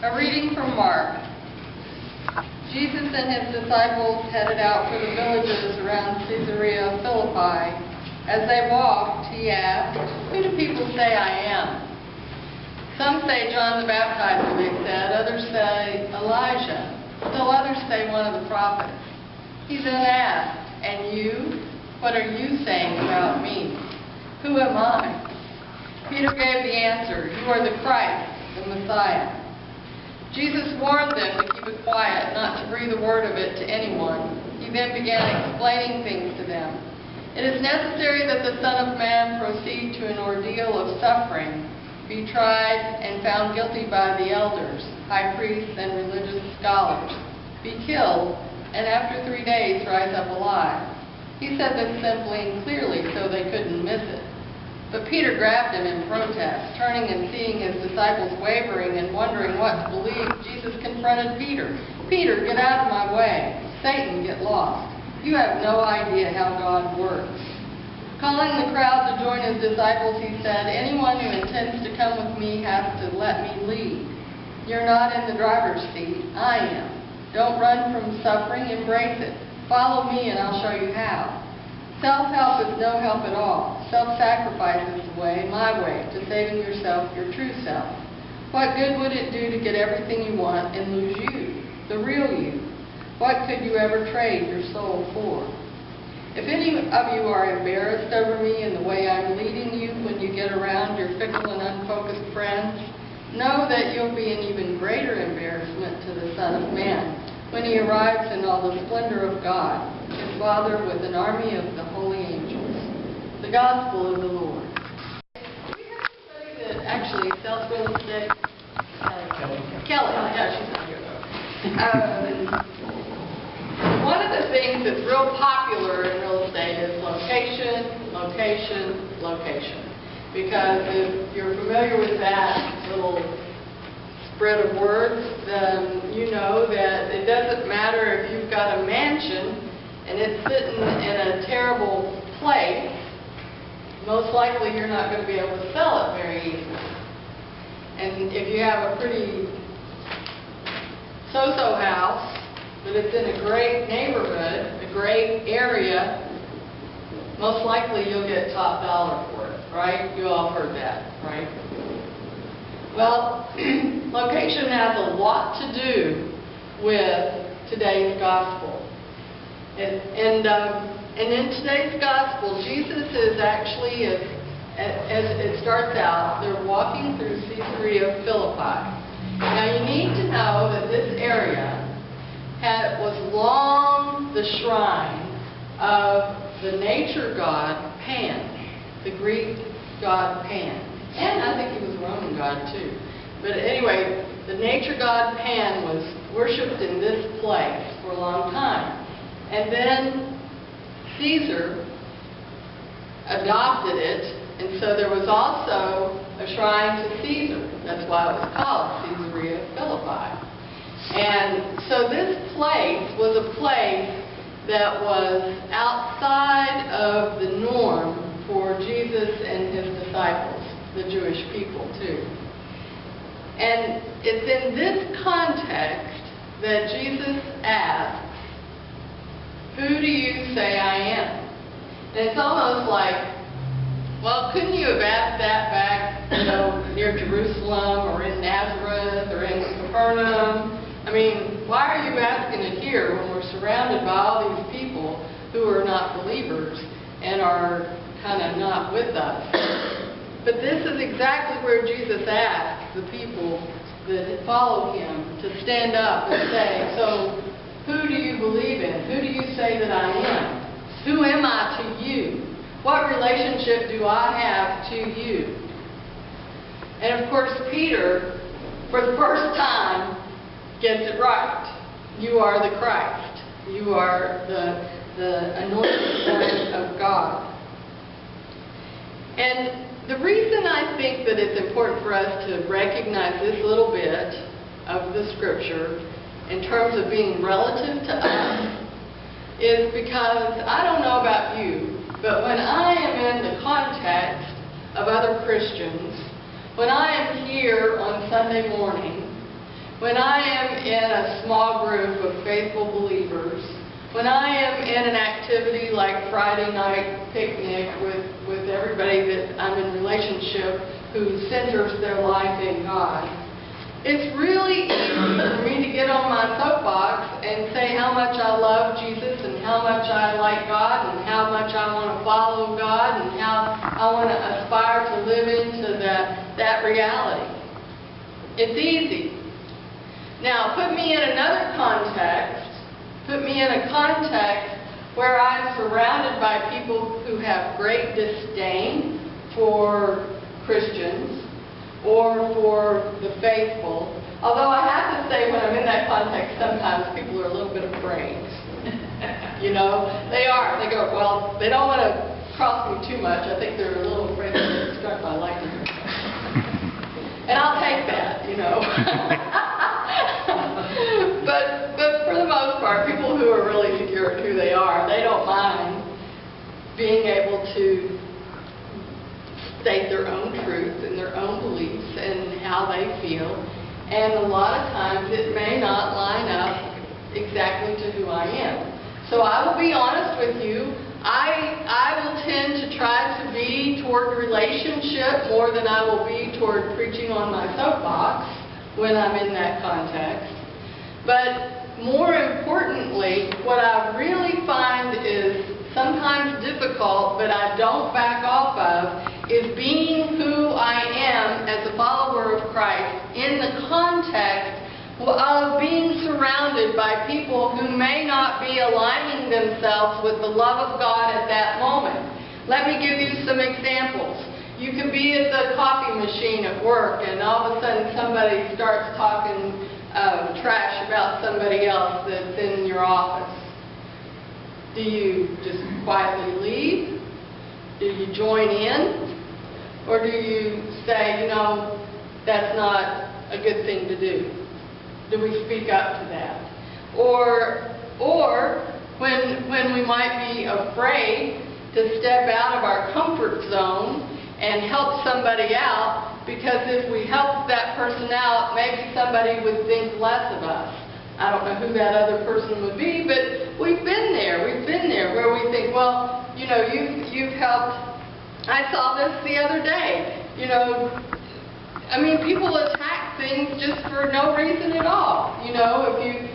A reading from Mark. Jesus and his disciples headed out for the villages around Caesarea Philippi. As they walked, he asked, "Who do people say I am?" "Some say John the Baptizer," they said. "Others say Elijah. Still others say one of the prophets." He then asked, "And you? What are you saying about me? Who am I?" Peter gave the answer, "You are the Christ, the Messiah." Jesus warned them to keep it quiet, not to breathe a word of it to anyone. He then began explaining things to them. "It is necessary that the Son of Man proceed to an ordeal of suffering, be tried and found guilty by the elders, high priests, and religious scholars, be killed, and after 3 days rise up alive." He said this simply and clearly so they couldn't miss it. But Peter grabbed him in protest. Turning and seeing his disciples wavering and wondering what to believe, Jesus confronted Peter. "Peter, get out of my way. Satan, get lost. You have no idea how God works." Calling the crowd to join his disciples, he said, "Anyone who intends to come with me has to let me lead. You're not in the driver's seat. I am. Don't run from suffering. Embrace it. Follow me and I'll show you how. Self-help is no help at all. Self-sacrifice is the way, my way, to saving yourself, your true self. What good would it do to get everything you want and lose you, the real you? What could you ever trade your soul for? If any of you are embarrassed over me and the way I'm leading you when you get around your fickle and unfocused friends, know that you'll be an even greater embarrassment to the Son of Man when he arrives in all the splendor of God, his Father, with an army of the holy angels." The Gospel of the Lord. We have somebody that actually sells real estate. Kelly. Yeah, she's not here though. One of the things that's real popular in real estate is location, location, location. Because if you're familiar with that little spread of words, then you know that it doesn't matter if you've got a mansion and it's sitting in a terrible place, most likely you're not going to be able to sell it very easily. And if you have a pretty so-so house, but it's in a great neighborhood, a great area, most likely you'll get top dollar for it, right? You all heard that, right? Well, location has a lot to do with today's gospel. And in today's gospel, Jesus is actually, as it starts out, they're walking through Caesarea Philippi. Now you need to know that this area was long the shrine of the nature god Pan, the Greek god Pan. And I think he was a Roman god too. But anyway, the nature god Pan was worshipped in this place for a long time. And then Caesar adopted it, and so there was also a shrine to Caesar. That's why it was called Caesarea Philippi. And so this place was a place that was outside of the norm for Jesus and his disciples, the Jewish people too. And it's in this context that Jesus asks, "Who do you say I am?" And it's almost like, well, couldn't you have asked that back, near Jerusalem or in Nazareth or in Capernaum? I mean, why are you asking it here when we're surrounded by all these people who are not believers and are kind of not with us? But this is exactly where Jesus asks the people that follow him to stand up and say, "So, who do you believe in? Who do you say that I am? Who am I to you? What relationship do I have to you?" And of course, Peter, for the first time, gets it right. You are the Christ. You are the anointed Son of God. And the reason I think that it's important for us to recognize this little bit of the Scripture in terms of being relative to us is because I don't know about you, but when I am in the context of other Christians, when I am here on Sunday morning, when I am in a small group of faithful believers, when I am in an activity like Friday night picnic with everybody that I'm in relationship who centers their life in God, it's really easy for me to get on my soapbox and say how much I love Jesus and how much I like God and how much I want to follow God and how I want to aspire to live into that reality. It's easy. Now, put me in another context. Put me in a context where I'm surrounded by people who have great disdain for Christians or for the faithful. Although I have to say, when I'm in that context, sometimes people are a little bit afraid. You know, they are. They go, well, they don't want to cross me too much. I think they're a little afraid to get struck by lightning. And I'll take that, you know. But for the most part, people who are really secure in who they are, they don't mind being able to state their own truth and their own beliefs and how they feel. And a lot of times it may not line up exactly to who I am. So I will be honest with you, I will tend to try to be toward relationship more than I will be toward preaching on my soapbox when I'm in that context. But more importantly, what I really find is sometimes difficult, but I don't back off of, is being who I am as a follower of Christ in the context of being surrounded by people who may not be aligning themselves with the love of God at that moment. Let me give you some examples. You can be at the coffee machine at work and all of a sudden somebody starts talking trash about somebody else that's in your office. Do you just quietly leave? Do you join in? Or do you say, you know, that's not a good thing to do? Do we speak up to that? Or when we might be afraid to step out of our comfort zone and help somebody out, because if we help that person out, maybe somebody would think less of us. I don't know who that other person would be, but we've been there. We've been there where we think, well, you know, you've helped. I saw this the other day. You know, I mean, people attack things just for no reason at all. You know, if you,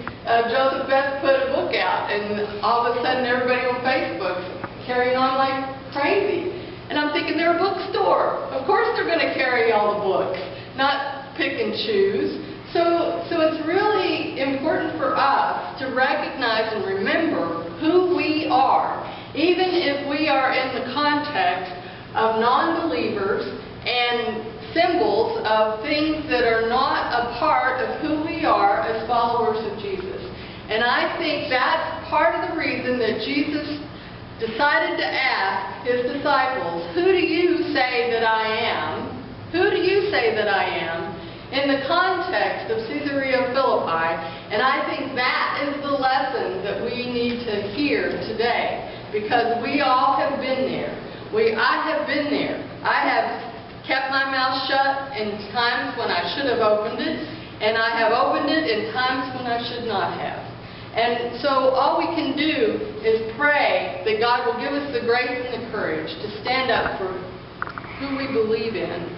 Joseph Beth put a book out, and all of a sudden everybody on Facebook's carrying on like crazy. And I'm thinking, they're a bookstore. Of course they're going to carry all the books, not pick and choose. So it's really important for us to recognize and remember who we are, even if we are in the context of non-believers and symbols of things that are not a part of who we are as followers of Jesus. And I think that's part of the reason that Jesus decided to ask his disciples, who do you say that I am? Who do you say that I am? In the context of Caesarea Philippi. And I think that is the lesson that we need to hear today, because we all have been there. I have been there. I have kept my mouth shut in times when I should have opened it, and I have opened it in times when I should not have. And so all we can do is pray that God will give us the grace and the courage to stand up for who we believe in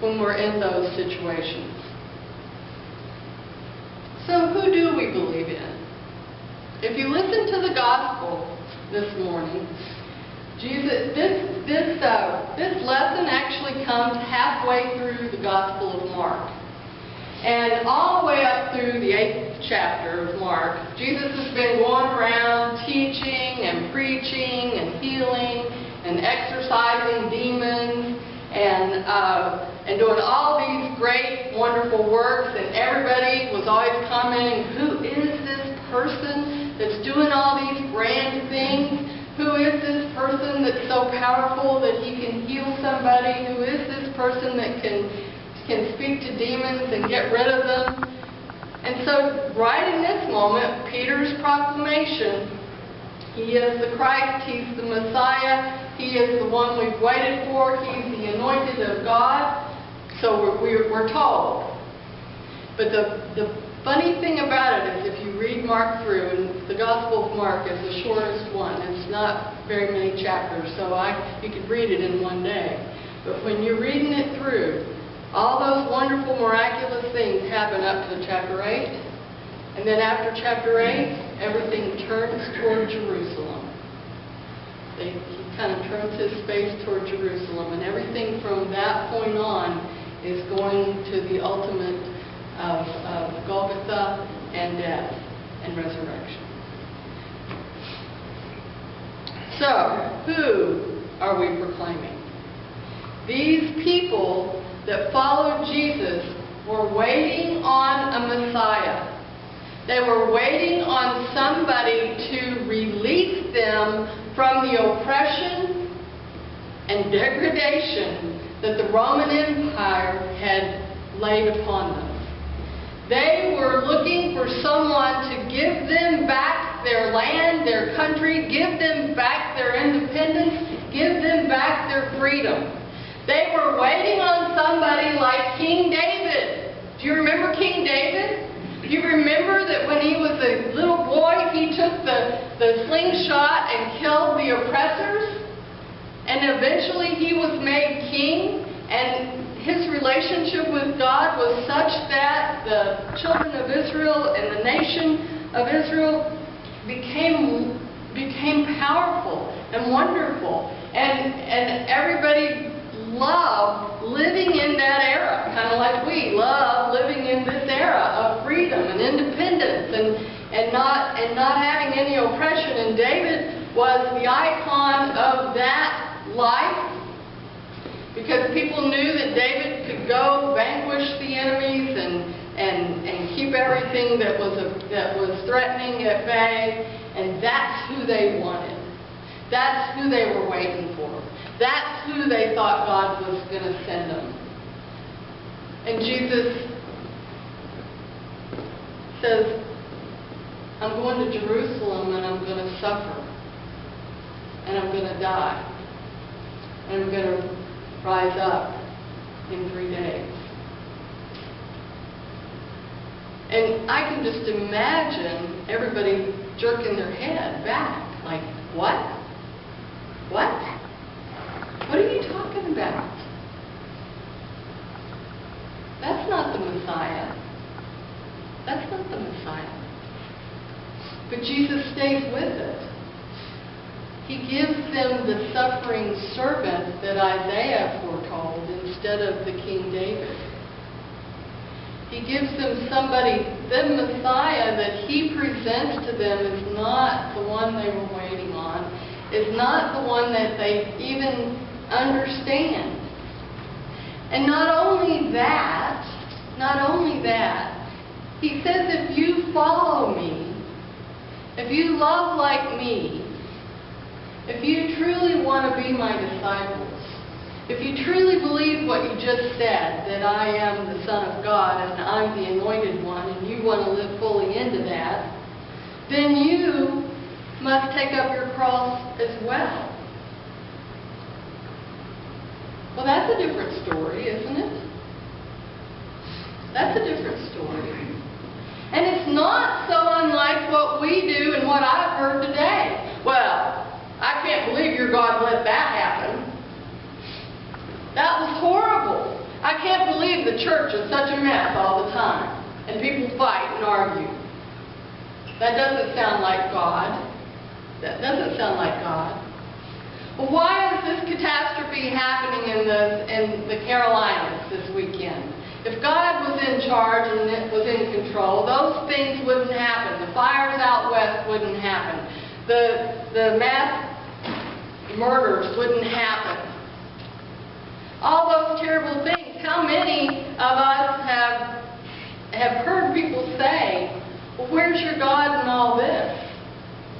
when we're in those situations. So who do we believe in? If you listen to the gospel this morning, this lesson actually comes halfway through the Gospel of Mark. And all the way up through the 8th chapter of Mark, Jesus has been going around teaching and preaching and healing and exorcising demons and doing all these great, wonderful works. And everybody was always commenting, who is this person that's doing all these grand things? Who is this person that's so powerful that he can heal somebody? Who is this person that can speak to demons and get rid of them? And so right in this moment, Peter's proclamation, he is the Christ, he's the Messiah, he is the one we've waited for, he's the anointed of God, so we're told. But the funny thing about it is if you read Mark through, and the Gospel of Mark is the shortest one. It's not very many chapters, so you could read it in one day. But when you're reading it through, all those wonderful, miraculous things happen up to chapter 8. And then after chapter 8, everything turns toward Jerusalem. He kind of turns his face toward Jerusalem. And everything from that point on is going to the ultimate of Golgotha and death and resurrection. So, who are we proclaiming? These people that followed Jesus were waiting on a Messiah. They were waiting on somebody to release them from the oppression and degradation that the Roman Empire had laid upon them. They were looking for someone to give them back their land, their country, give them back their independence, give them back their freedom. They were waiting on somebody like King David. Do you remember King David? Do you remember that when he was a little boy, he took the slingshot and killed the oppressors? And eventually he was made king, and his relationship with God was such that the children of Israel and the nation of Israel became powerful and wonderful. And everybody loved living in that era, kind of like we love living in this era of freedom and independence and not having any oppression. And David was the icon of that life, because people knew that David could go vanquish the enemies and keep everything that was threatening at bay, and that's who they wanted. That's who they were waiting for. That's who they thought God was going to send them. And Jesus says, I'm going to Jerusalem and I'm going to suffer. And I'm going to die. And I'm going to rise up in 3 days. And I can just imagine everybody jerking their head back, like, what? What? What are you talking about? That's not the Messiah. That's not the Messiah. But Jesus stays with it. He gives them the suffering servant that Isaiah foretold instead of the King David. He gives them somebody, the Messiah that he presents to them is not the one they were waiting on, is not the one that they even understand. And not only that, he says if you follow me, if you love like me, if you truly want to be my disciples, if you truly believe what you just said, that I am the Son of God and I'm the Anointed One, and you want to live fully into that, then you must take up your cross as well. Well, that's a different story, isn't it? That's a different story. And it's not so unlike what we do and what I've heard today. Well, I can't believe your God let that happen. That was horrible. I can't believe the church is such a mess all the time. And people fight and argue. That doesn't sound like God. That doesn't sound like God. Well, why is this catastrophe happening in the Carolinas this weekend? If God was in charge and it was in control, those things wouldn't happen. The fires out west wouldn't happen. The mass murders wouldn't happen. All those terrible things. How many of us have heard people say, well, where's your God in all this?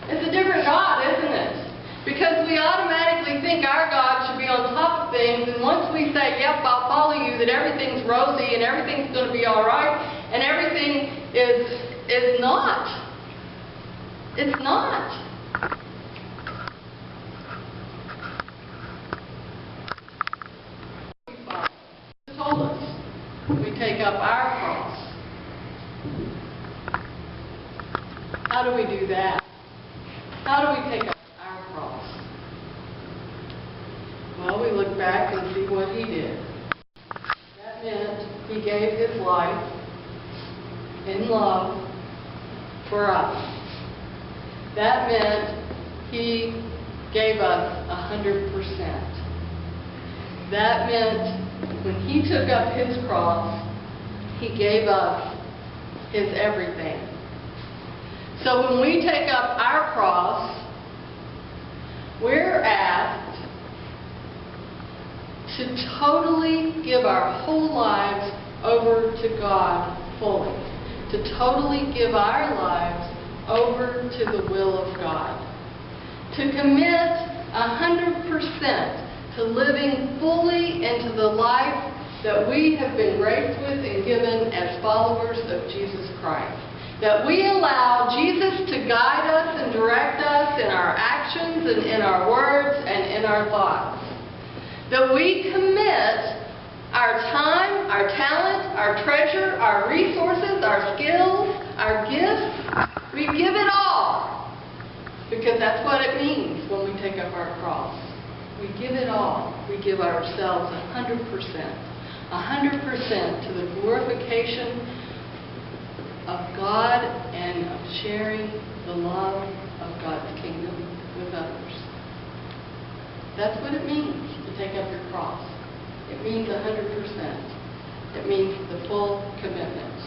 It's a different God, isn't it? Because we automatically think our God should be on top of things, and once we say, yep, I'll follow you, that everything's rosy and everything's going to be all right, and everything is not. It's not. Told us we take up our cross do we do that? How do we take up our cross? Well, we look back and see what he did. That meant he gave his life in love for us. That meant he gave us 100%. That meant when he took up his cross, he gave us his everything. So when we take up our cross, we're asked to totally give our whole lives over to God fully. To totally give our lives over to the will of God. To commit 100% to living fully into the life that we have been graced with and given as followers of Jesus Christ. That we allow Jesus to guide us and direct us in our actions and in our words and in our thoughts. That we commit our time, our talent, our treasure, our resources, our skills, our gifts. We give it all. Because that's what it means when we take up our cross. We give it all. We give ourselves 100%. 100% to the glorification of God and of sharing the love of God's kingdom with others. That's what it means to take up your cross. It means 100%. It means the full commitment.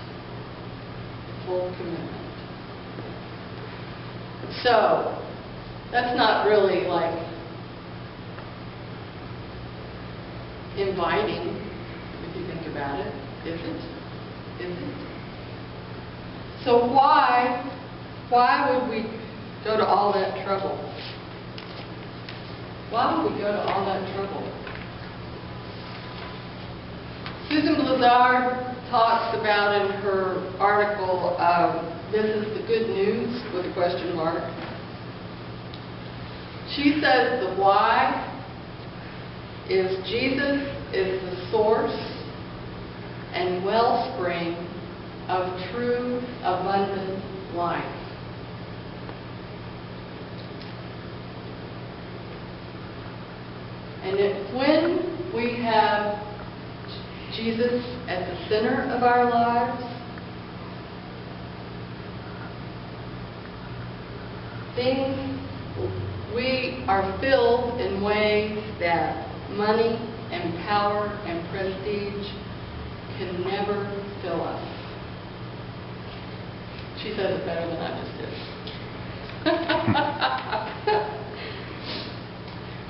Full commitment. So, that's not really like inviting, if you think about it, is it? Is it? So why would we go to all that trouble? Why would we go to all that trouble? Susan Blizzard talks about in her article, This is the Good News, with a question mark. She says the why is Jesus is the source and wellspring of true abundant life. And when we have Jesus at the center of our lives, we are filled in ways that money and power and prestige can never fill us. She says it better than I just did.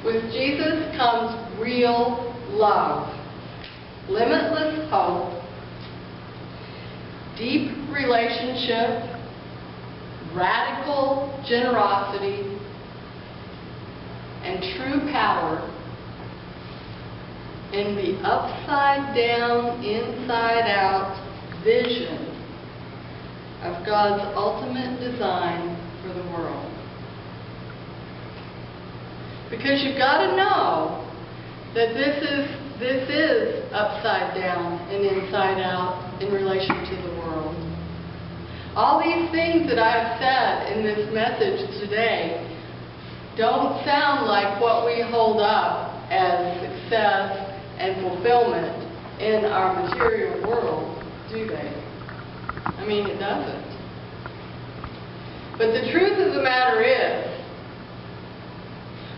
With Jesus comes real love, limitless hope, deep relationship, radical generosity, and true power in the upside down, inside out vision of God's ultimate design for the world. Because you've got to know that this is upside down and inside out in relation to the world. All these things that I've said in this message today don't sound like what we hold up as success and fulfillment in our material world, do they? I mean, it doesn't. But the truth of the matter is,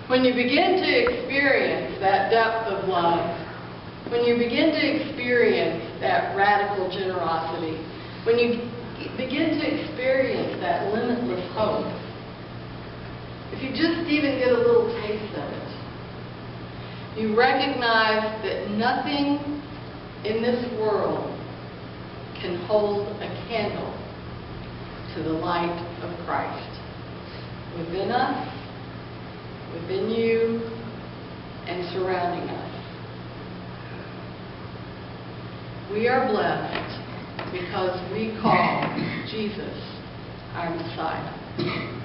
when you begin to experience that depth of love, when you begin to experience that radical generosity, when you begin to experience that limitless hope, if you just even get a little taste of it, you recognize that nothing in this world can hold a candle to the light of Christ within us, within you, and surrounding us. We are blessed because we call Jesus our Messiah.